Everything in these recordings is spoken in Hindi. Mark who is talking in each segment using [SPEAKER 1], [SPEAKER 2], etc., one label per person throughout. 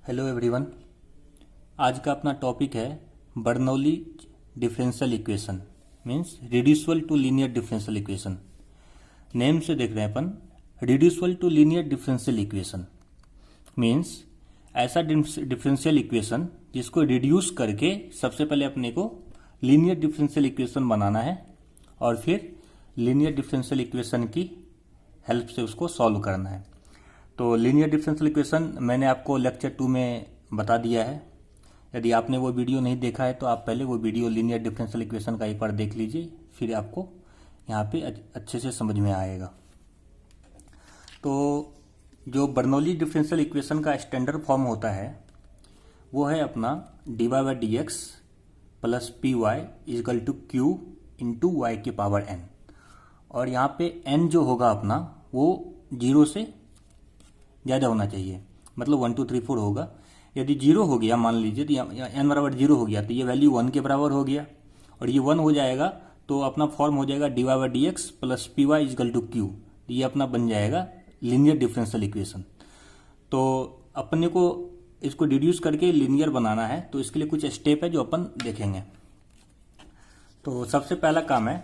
[SPEAKER 1] Hello everyone. आज का अपना टॉपिक है Bernoulli differential equation means reducible to linear differential equation. Name से देख रहे हैं अपन, reducible to linear differential equation means ऐसा डिफरेंशियल इक्वेशन जिसको रिड्यूस करके सबसे पहले अपने को लीनियर डिफरेंशियल इक्वेशन बनाना है और फिर लीनियर डिफरेंशियल इक्वेशन की हेल्प से उसको सॉल्व करना है। तो लीनियर डिफरेंशियल इक्वेशन मैंने आपको लेक्चर 2 में बता दिया है। यदि आपने वो वीडियो नहीं देखा है तो आप पहले वो वीडियो लीनियर डिफरेंशियल इक्वेशन का एक बार देख लीजिए, फिर आपको यहाँ पे अच्छे से समझ में आएगा। तो जो बर्नौली डिफरेंशियल इक्वेशन का स्टैंडर्ड फॉर्म होता है वो है अपना dy by D x plus P Y equal to q into y की पावर n। और यहाँ पे n जो होगा अपना वो 0 से ज़्यादा होना चाहिए, मतलब 1 2 3 4 होगा। यदि 0 हो गया मान लीजिए तो n बराबर 0 हो गया तो ये वैल्यू 1 के बराबर हो गया और ये 1 हो जाएगा तो अपना फॉर्म हो जाएगा dy by D x plus P Y equal to q. ये अपना बन जाएगा लीनियर डिफरेंशियल इक्वेशन। तो अपने को इसको रिड्यूस करके लीनियर बनाना है, तो इसके लिए कुछ स्टेप है जो अपन देखेंगे। तो सबसे पहला काम है,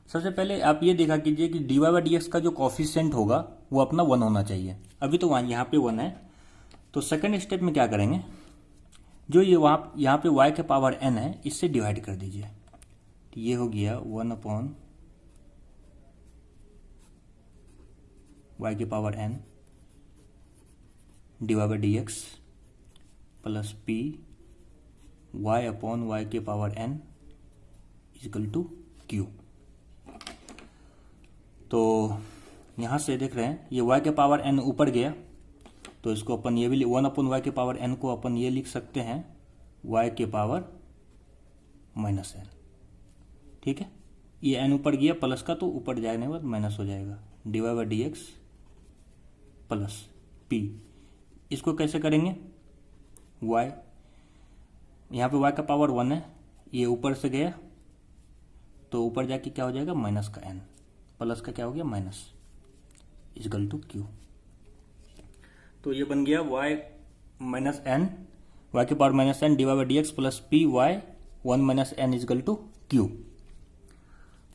[SPEAKER 1] सबसे पहले आप ये देखा कीजिए कि dy बाई डी एक्स का जो कॉफिशिएंट होगा वो अपना 1 होना चाहिए। अभी तो यहाँ पे 1 है, तो सेकंड स्टेप में क्या करेंगे, जो ये यहाँ पे y के पावर n है इससे डिवाइड कर दीजिए। तो ये हो गया 1 अपॉन y के power n dy by D x plus P Y upon Y के power n equal to Q. तो यहाँ से देख रहे हैं ये y के पावर n ऊपर गया तो इसको अपन ये भी 1 अपॉन y के पावर n को अपन ये लिख सकते हैं y के पावर माइनस n। ठीक है, ये n ऊपर गया प्लस का तो ऊपर जाने के बाद माइनस हो जाएगा dy by D x plus p। इसको कैसे करेंगे, y यहाँ पे y का पावर 1 है, ये ऊपर से गया तो ऊपर जाके क्या हो जाएगा माइनस का n, प्लस का क्या हो गया माइनस इजकल टू क्यू। तो ये बन गया y माइनस n y के power minus n dy by D x plus P y 1 minus n equal to q.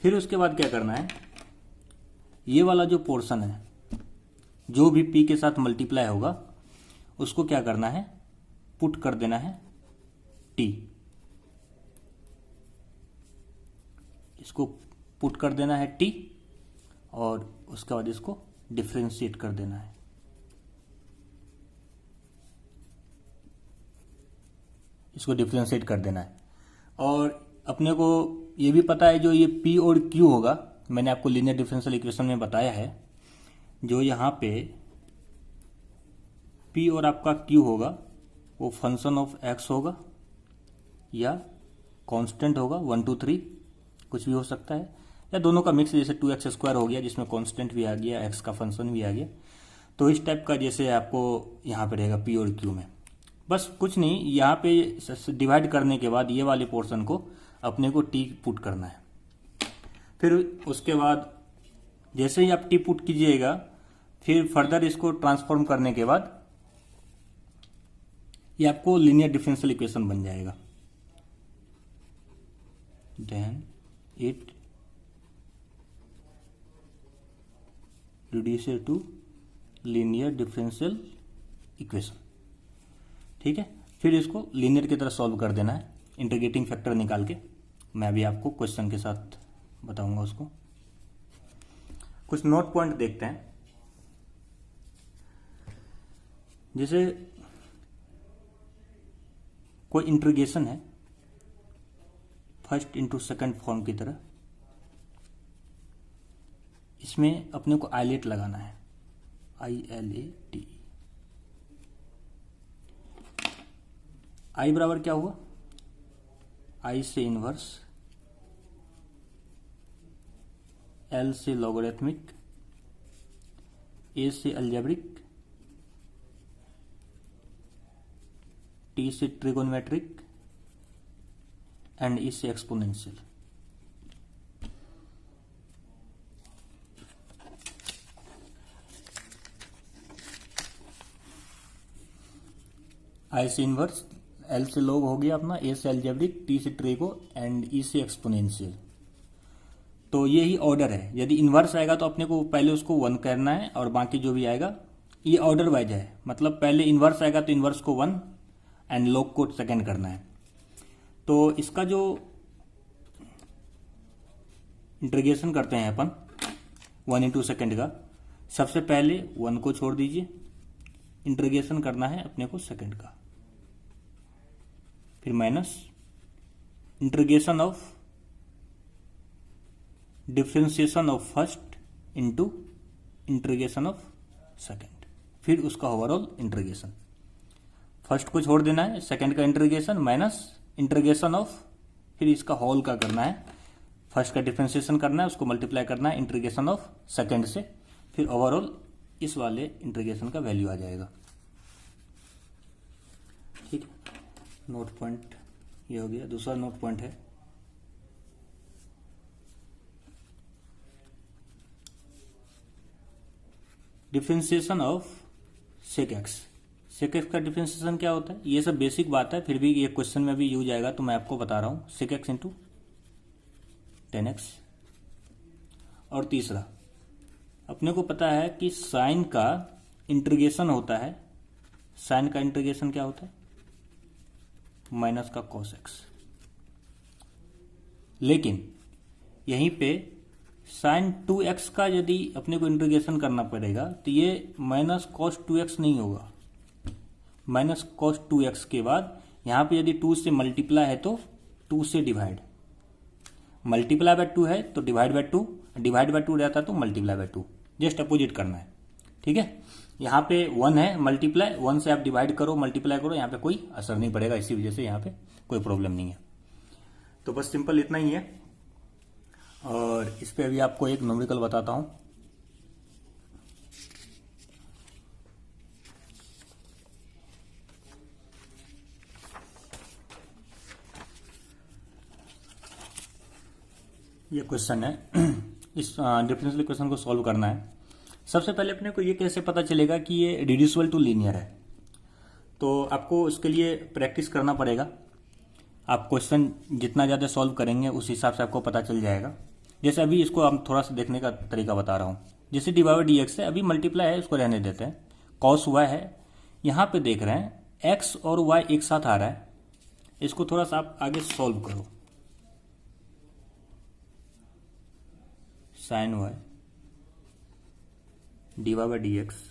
[SPEAKER 1] फिर उसके बाद क्या करना है, ये वाला जो पोर्शन है जो भी p के साथ मल्टीप्लाई होगा उसको क्या करना है, पुट कर देना है t। इसको पुट कर देना है t और उसके बाद इसको डिफरेंशिएट कर देना है। इसको डिफरेंशिएट कर देना है और अपने को ये भी पता है जो ये p और q होगा, मैंने आपको लीनियर डिफरेंशियल इक्वेशन में बताया है, जो यहाँ पे p और आपका q होगा वो फंक्शन ऑफ x होगा या कांस्टेंट होगा 1 2 3 कुछ भी हो सकता है, या दोनों का मिक्स, जैसे 2x स्क्वायर हो गया जिसमें कांस्टेंट भी आ गया, x का फंक्शन भी आ गया। तो इस टाइप का जैसे आपको यहाँ पे रहेगा p और q में, बस कुछ नहीं, यहाँ पे डिवाइड करने के बाद ये वाले पोर्शन को अपने को t पुट करना है। फिर उसके बाद जैसे ही आप t पुट कीजिएगा फिर फर्दर इसको ट्रांसफॉर्म करने के बाद ये आपको लीनियर डिफरेंशियल इक्वेशन बन जाएगा। Then it reduces to linear differential equation. ठीक है, फिर इसको लीनियर की तरह सॉल्व कर देना है इंटीग्रेटिंग फैक्टर निकाल के। मैं भी आपको क्वेश्चन के साथ बताऊंगा उसको। कुछ नोट पॉइंट देखते हैं, जैसे कोई इंटीग्रेशन है फर्स्ट इंटू सेकंड फॉर्म की तरह, इसमें अपने को आइलेट लगाना है, ILAT। I बराबर क्या हुआ, I से इनवर्स, L से लॉगरिथमिक, A से अलजेब्रिक, T से ट्रिगोनोमेट्रिक एंड E से एक्सपोनेंशियल। आई से इनवर्स, एल से लॉग हो गया अपना, ए से अलजेब्रिक, टी से ट्रिगो एंड ई से एक्सपोनेंशियल। तो ये ही ऑर्डर है। यदि इनवर्स आएगा तो अपने को पहले उसको 1 करना है और बाकी जो भी आएगा ये ऑर्डर वाइज है। मतलब पहले इनवर्स आएगा तो इनवर्स को 1 एंड लॉग को सेकेंड करना है। तो इसका जो इंटीग्रेशन करते हैं अपन 1 इंटू सेकेंड का, सबसे पहले 1 को छोड़ दीजिए, इंटीग्रेशन करना है अपने को सेकेंड का, फिर minus integration of differentiation of first into integration of second, फिर उसका ओवरऑल इंटीग्रेशन। फर्स्ट को छोड़ देना है, सेकेंड का इंटीग्रेशन माइनस इंटीग्रेशन ऑफ, फिर इसका होल का करना है, फर्स्ट का डिफ्रेंसिएशन करना है, उसको मल्टीप्लाई करना है इंटीग्रेशन ऑफ सेकेंड से, फिर ओवरऑल इस वाले इंटीग्रेशन का वैल्यू आ जाएगा। ठीक है, नोट पॉइंट ये हो गया। दूसरा नोट पॉइंट है differentiation of sec x. Sec x का डिफ्रेंसिएशन क्या होता है, ये सब बेसिक बात है, फिर भी ये क्वेश्चन में भी यूज आएगा तो मैं आपको बता रहा हूं। Sec x into 10x। और तीसरा अपने को पता है कि साइन का इंटीग्रेशन होता है, साइन का इंटीग्रेशन क्या होता है, माइनस का कॉस एक्स। लेकिन यहीं पे साइन 2x का यदि अपने को इंटीग्रेशन करना पड़ेगा तो ये माइनस कॉस 2x नहीं होगा। माइनस कॉस 2x के बाद यहां पे यदि 2 से मल्टीप्लाई है तो 2 से डिवाइड, मल्टीप्लाई बाय 2 है तो डिवाइड बाय 2, डिवाइड बाय 2 रहता है तो मल्टीप्लाई बाय 2, जस्ट अपोजिट करना है। ठीक है, यहाँ पे 1 है मल्टीप्लाई, 1 से आप डिवाइड करो मल्टीप्लाई करो, यहाँ पे कोई असर नहीं पड़ेगा, इसी वजह से यहाँ पे कोई प्रॉब्लम नहीं है। तो बस सिंपल इतना ही है। और इस पे अभी आपको एक न्यूमेरिकल बताता हूं। ये क्वेश्चन है, इस डिफरेंशियल इक्वेशन को सॉल्व करना है। सबसे पहले अपने को ये कैसे पता चलेगा कि ये रिड्यूसिबल टू लीनियर है, तो आपको इसके लिए प्रैक्टिस करना पड़ेगा। आप क्वेश्चन जितना ज़्यादा सॉल्व करेंगे उस हिसाब से आपको पता चल जाएगा। जैसे अभी इसको हम थोड़ा सा देखने का तरीका बता रहा हूँ। जैसे डी बाई डी एक्स है, अभी मल्टीप्लाई है, उसको रहने देते हैं। कॉस वाई है, यहाँ पे देख रहे हैं एक्स और वाई एक साथ आ रहा है, इसको थोड़ा सा आप आगे सॉल्व करो। Sine y d by D x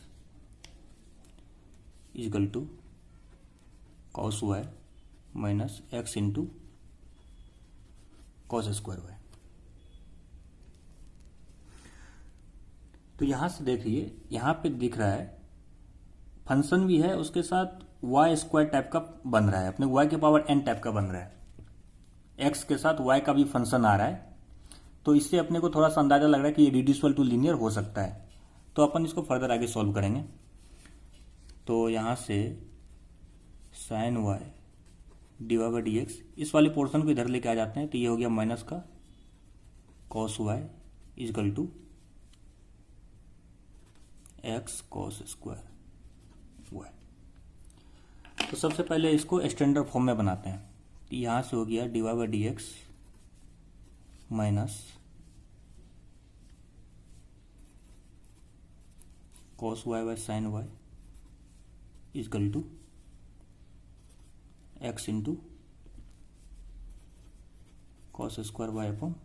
[SPEAKER 1] equal to cos y minus x into cos square y. तो यहां से देखिए, यहां पे दिख रहा है फंक्शन भी है, उसके साथ वाई स्क्वायर टाइप का बन रहा है, अपने वाई के पावर एन टाइप का बन रहा है। एक्स के साथ वाई का भी फंक्शन आ रहा है, तो इससे अपने को थोड़ा सा अंदाजा लग रहा है कि ये रिड्यूसिबल टू लीनियर हो सकता है। तो अपन इसको फर्दर आगे सॉल्व करेंगे। तो यहां से sine y d Y by D x, इस वाले पोर्शन को इधर लेके आ जाते हैं, तो ये हो गया माइनस का cos y equal to x cos square y. तो सबसे पहले इसको स्टैंडर्ड फॉर्म में बनाते हैं। तो यहां से हो गया d Y by D x minus cos y by sine y equal to x into cos square y upon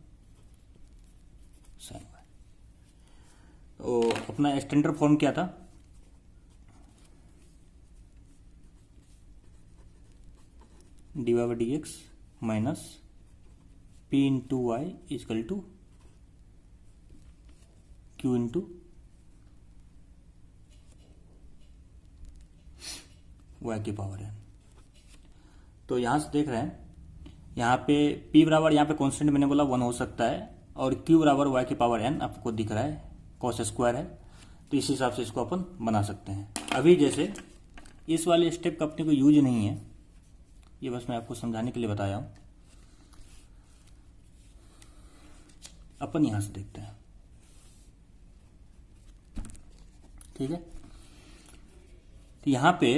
[SPEAKER 1] sine y. तो अपना स्टैंडर्ड फॉर्म क्या था, d Y by D x minus p into y equal to q into y की पावर एन। तो यहां से देख रहे हैं, यहाँ पे p बराबर, यहाँ पे कांस्टेंट मैंने बोला 1 हो सकता है, और q बराबर वाई की पावर n आपको दिख रहा है, कॉस स्क्वायर है, तो इस हिसाब से इसको अपन बना सकते हैं। अभी जैसे इस वाले स्टेप का अपने को यूज नहीं है, ये बस मैं आपको समझाने के लिए बताया हूं। अपन यहां से देखते हैं, ठीक है। तो यहां पे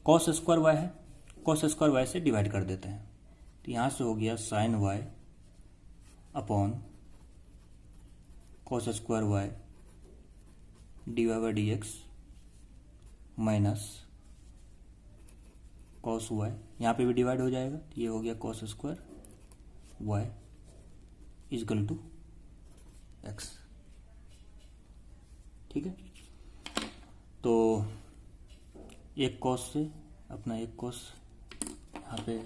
[SPEAKER 1] कॉस स्क्वायर वाई है, कॉस स्क्वायर वाई से डिवाइड कर देते हैं। तो यहाँ से हो गया sine y upon cos square y d Y by D x minus cos y, यहाँ पे भी डिवाइड हो जाएगा। तो ये हो गया cos square y equal to x. ठीक है, तो एक कॉस से अपना एक कॉस यहाँ पे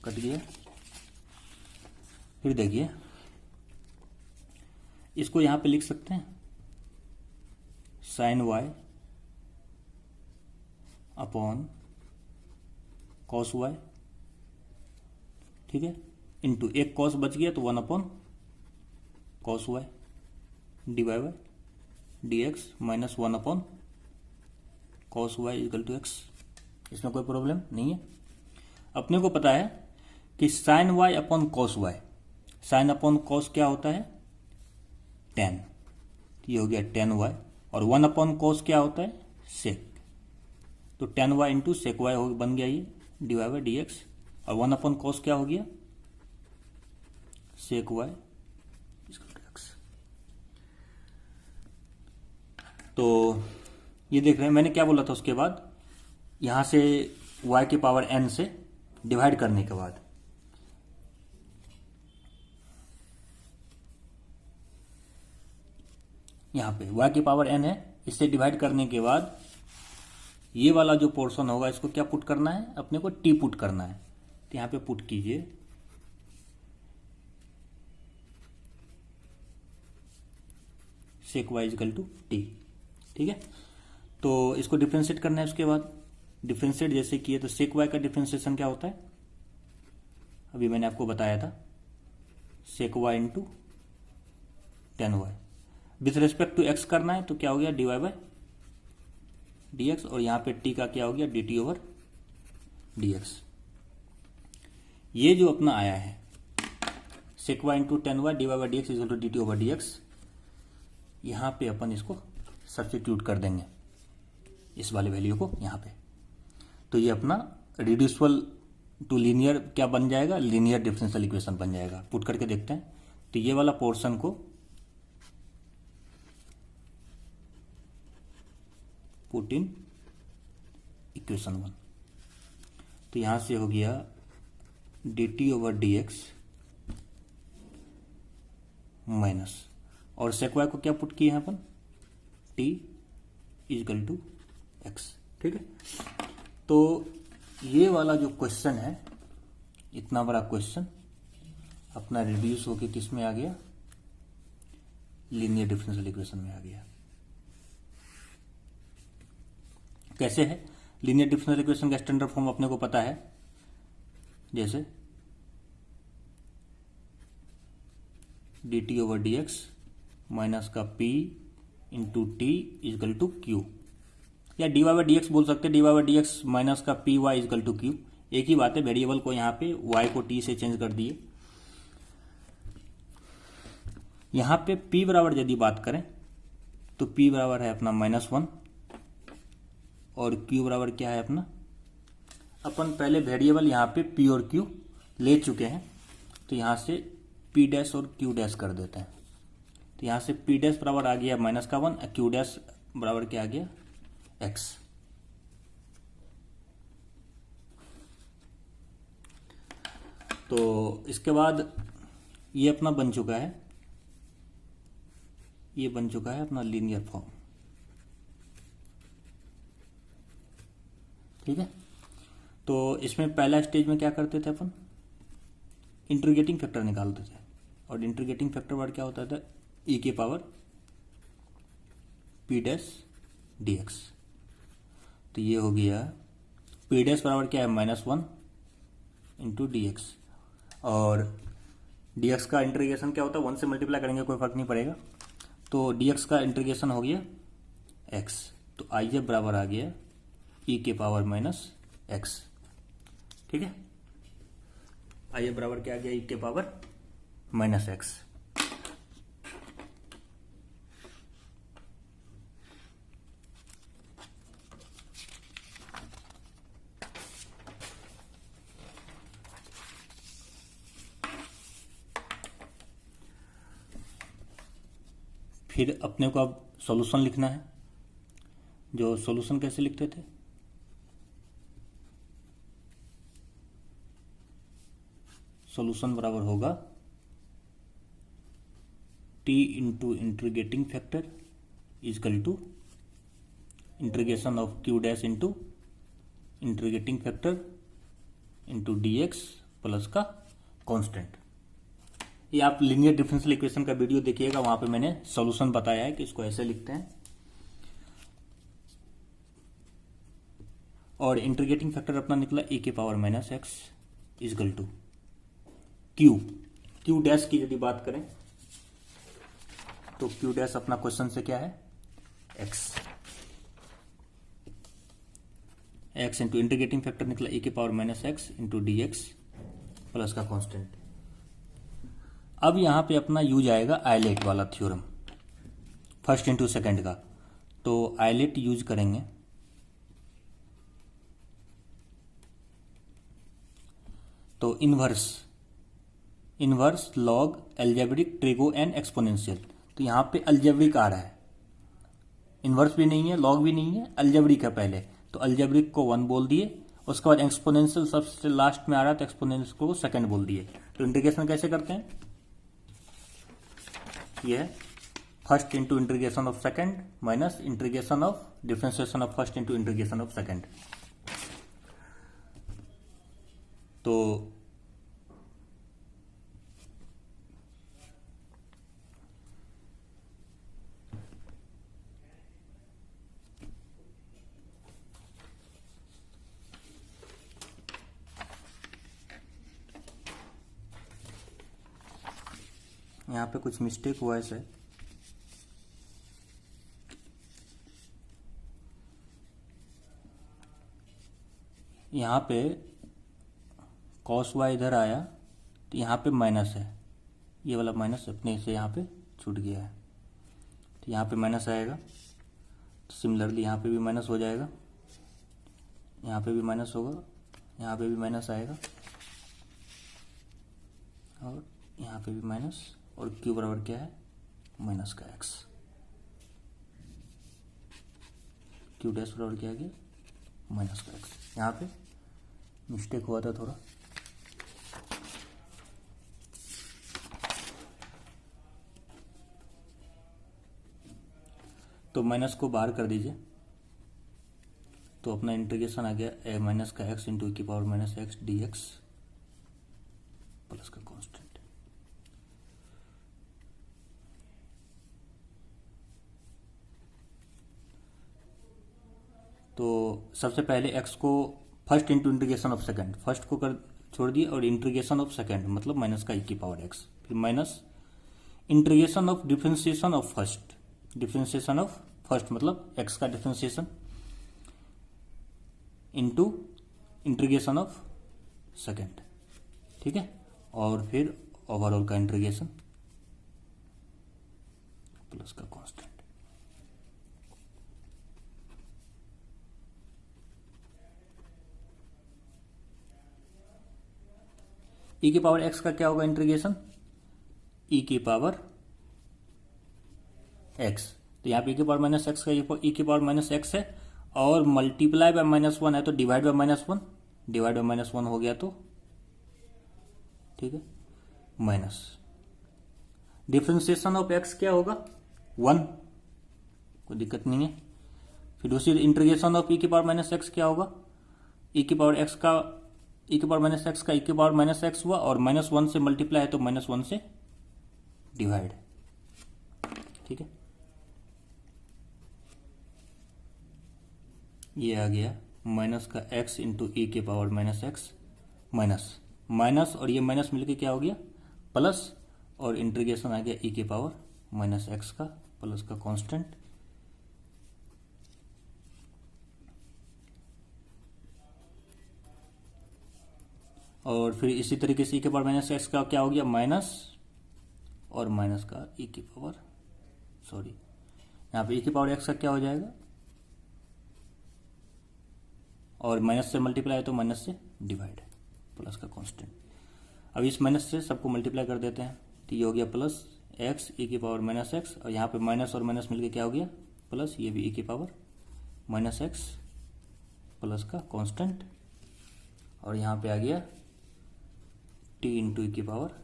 [SPEAKER 1] कट गया। फिर देखिए इसको यहाँ पे लिख सकते हैं sine y upon cos y, ठीक है, इंटू एक कॉस बच गया तो 1 upon cos y d Y by D x minus 1 upon cos y equal to x. इसमें कोई प्रॉब्लम नहीं है। अपने को पता है कि sine y upon cos y, sine upon cos क्या होता है, टेन। ये हो गया टेन वाई, और 1 अपॉन कॉस क्या होता है, सेक। तो tan y into sec y हो बन गया ये d Y by D x, और 1 अपॉन कॉस क्या हो गया, sec y equal to x. तो ये देख रहे हैं मैंने क्या बोला था उसके बाद, यहां से y की पावर n से डिवाइड करने के बाद यहां पे y की पावर n है, इससे डिवाइड करने के बाद ये वाला जो पोर्शन होगा इसको क्या पुट करना है, अपने को t पुट करना है। तो यहां पे पुट कीजिए sec y equal to t. ठीक है, तो इसको डिफ्रेंशिएट करना है। उसके बाद डिफ्रेंशिएट जैसे किए तो सेक वाई का डिफ्रेंशिएशन क्या होता है, अभी मैंने आपको बताया था, sec y into tan y. With respect to x करना है तो क्या हो गया, d Y by D x, और यहाँ पे टी का क्या हो गया, d T over D x. ये जो अपना आया है sec y into tan y d Y by D x equal to d T over D x, यहाँ पे अपन इसको सब्स्टिट्यूट कर देंगे इस वाले वैल्यू को यहाँ पे। तो ये अपना रिड्यूसिबल टू लीनियर क्या बन जाएगा, लीनियर डिफरेंशियल इक्वेशन बन जाएगा। पुट करके देखते हैं। तो ये वाला पोर्शन को पुट इन इक्वेशन 1, तो यहां से हो गया d T over D x minus, और सेक वाई को क्या पुट किया है अपन, टी इजकल टू एक्स। ठीक है, तो ये वाला जो क्वेश्चन है, इतना बड़ा क्वेश्चन अपना रिड्यूस होके किस में आ गया, लीनियर डिफरेंशियल इक्वेशन में आ गया। कैसे है, लीनियर डिफरेंशियल इक्वेशन का स्टैंडर्ड फॉर्म अपने को पता है, जैसे D T over D x minus का P into T equal to Q, या D Y by D X बोल सकते हैं, D Y by D x minus का P Y equal to Q, एक ही बात है। वेरिएबल को यहाँ पे वाई को टी से चेंज कर दिए। यहाँ पे p बराबर यदि बात करें तो p बराबर है अपना -1, और q बराबर क्या है अपना, अपन पहले वेरिएबल यहाँ पे p और q ले चुके हैं, तो यहाँ से p डैश और q डैश कर देते हैं। तो यहाँ से p डैश बराबर आ गया -1, q डैश बराबर क्या आ गया, x। तो इसके बाद ये अपना बन चुका है, ये बन चुका है अपना लीनियर फॉर्म। ठीक है, तो इसमें पहला स्टेज में क्या करते थे अपन, इंटीग्रेटिंग फैक्टर निकालते थे, और इंटीग्रेटिंग फैक्टर वर्ड क्या होता था, e की पावर p डैश dx। तो ये हो गया p डैश बराबर क्या है, -1 इंटू डी एक्स, और dx का इंटीग्रेशन क्या होता है, 1 से मल्टीप्लाई करेंगे कोई फर्क नहीं पड़ेगा। तो dx का इंटीग्रेशन हो गया x, तो आई एफ बराबर आ गया e के पावर -x। ठीक है, आई एफ बराबर क्या आ गया, e के पावर -x। फिर अपने को अब सॉल्यूशन लिखना है। जो सॉल्यूशन कैसे लिखते थे, सॉल्यूशन बराबर होगा t into integrating factor equal to integration of q dash into integrating factor into dx plus का कांस्टेंट। ये आप लीनियर डिफरेंशियल इक्वेशन का वीडियो देखिएगा, वहां पे मैंने सॉल्यूशन बताया है कि इसको ऐसे लिखते हैं। और इंटीग्रेटिंग फैक्टर अपना निकला e के power minus x equal to q dash की यदि बात करें तो क्यू डैश अपना क्वेश्चन से क्या है, एक्स इंटू इंटीग्रेटिंग फैक्टर निकला e के power minus x into D x plus का कांस्टेंट। अब यहां पे अपना यूज आएगा आइलेट वाला थ्योरम, फर्स्ट इंटू सेकेंड का। तो आइलेट यूज करेंगे तो inverse log algebraic trigo and exponential. तो यहां पे अल्जेब्रिक आ रहा है, इनवर्स भी नहीं है, लॉग भी नहीं है, अल्जेब्रिक है पहले। तो अल्जेब्रिक को 1 बोल दिए, उसके बाद एक्सपोनेंशियल सबसे लास्ट में आ रहा है तो एक्सपोनेंशियल को सेकंड बोल दिए। तो इंटीग्रेशन कैसे करते हैं, ये है first into integration of second minus integration of differentiation of first into integration of second. तो यहाँ पे कुछ मिस्टेक हुआ है सर, यहाँ पे कॉस वाई इधर आया तो यहाँ पे माइनस है, ये वाला माइनस अपने से यहाँ पे छूट गया है, तो यहाँ पे माइनस आएगा। तो सिमिलरली यहाँ पे भी माइनस हो जाएगा, यहाँ पे भी माइनस होगा, यहाँ पे भी माइनस आएगा और यहाँ पे भी माइनस, और क्यू बराबर क्या है, माइनस का एक्स। क्यू डैश बराबर क्या आ गया, माइनस का एक्स। यहाँ पे मिस्टेक हुआ था थोड़ा, तो माइनस को बाहर कर दीजिए। तो अपना इंटीग्रेशन आ गया माइनस का एक्स इंटू की power minus x D x plus का कांस्टेंट। तो सबसे पहले x को first into integration of second, first को कर छोड़ दिए और इंटीग्रेशन ऑफ सेकंड मतलब माइनस का e की पावर x, फिर minus integration of differentiation of first, differentiation of first मतलब x का differentiation into integration of second, ठीक है, और फिर ओवरऑल का इंटीग्रेशन प्लस का कांस्टेंट। e की पावर x का क्या होगा इंटीग्रेशन, e की पावर x, तो यहाँ पे e की पावर माइनस एक्स का e की पावर माइनस एक्स है और मल्टीप्लाई बाय -1 है तो डिवाइड बाय -1, डिवाइड बाय -1 हो गया तो ठीक है, माइनस डिफरेंशिएशन ऑफ x क्या होगा 1, कोई दिक्कत नहीं है। फिर दूसरी इंटीग्रेशन ऑफ e की पावर माइनस एक्स क्या होगा, e की पावर x का e की पावर माइनस एक्स का e की पावर माइनस एक्स हुआ और -1 से मल्टीप्लाई है तो -1 से डिवाइड, ठीक है। ये आ गया माइनस का x इंटू ई के power minus x, minus minus और ये माइनस मिलके क्या हो गया प्लस, और इंटीग्रेशन आ गया ई के पावर माइनस एक्स का प्लस का कांस्टेंट। और फिर इसी तरीके से ई के पावर माइनस एक्स का क्या हो गया माइनस, और माइनस का ई की पावर, सॉरी यहाँ पे ई की पावर एक्स का क्या हो जाएगा, और माइनस से मल्टीप्लाई है तो माइनस से डिवाइड प्लस का कांस्टेंट। अब इस माइनस से सबको मल्टीप्लाई कर देते हैं तो ये हो गया प्लस, एक्स ई की पावर माइनस एक्स, और यहाँ पे माइनस और माइनस मिलके क्या हो गया प्लस, ये भी ई की पावर माइनस एक्स प्लस का कांस्टेंट, और यहाँ पे आ गया टी इंटू ई की पावर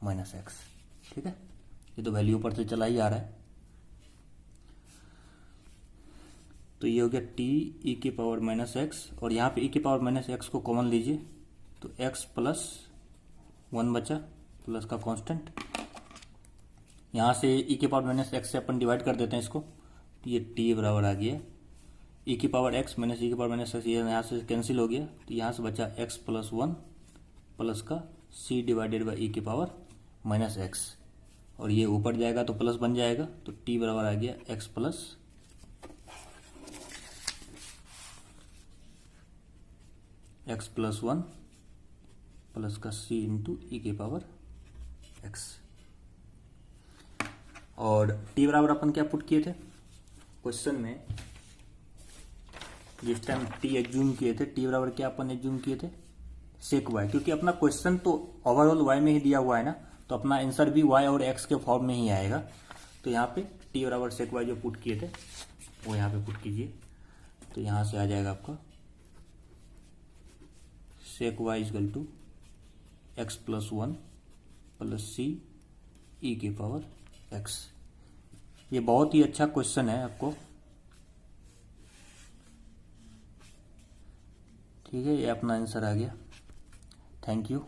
[SPEAKER 1] माइनस एक्स। ठीक है, ये तो वैल्यू ऊपर से चला ही आ रहा है। तो ये हो गया टी ई की पावर माइनस एक्स, और यहाँ पे ई की पावर माइनस एक्स को कॉमन लीजिए तो एक्स प्लस 1 बचा प्लस का कांस्टेंट। यहाँ से ई की पावर माइनस एक्स से अपन डिवाइड कर देते हैं इसको, तो ये टी बराबर आ गया ई की पावर एक्स माइनस ई की पावर माइनस एक्स, ये यहाँ से कैंसिल हो गया, तो यहाँ से बचा एक्स प्लस 1 प्लस का सी डिवाइडेड बाई ई की पावर माइनस एक्स, और ये ऊपर जाएगा तो प्लस बन जाएगा, तो टी बराबर आ गया एक्स प्लस 1 प्लस का सी इंटू ई की पावर एक्स। और टी बराबर अपन क्या पुट किए थे क्वेश्चन में, जिस टाइम टी एज्यूम किए थे, टी बराबर क्या अपन एज्यूम किए थे सेक वाई, क्योंकि अपना क्वेश्चन तो ओवरऑल वाई में ही दिया हुआ है ना, तो अपना आंसर भी वाई और एक्स के फॉर्म में ही आएगा। तो यहाँ पे टी बराबर सेक वाई जो पुट किए थे वो यहाँ पे पुट कीजिए, तो यहाँ से आ जाएगा आपका sec Y equal to X plus 1 plus C E की पावर एक्स। ये बहुत ही अच्छा क्वेश्चन है आपको, ठीक है, ये अपना आंसर आ गया। Thank you.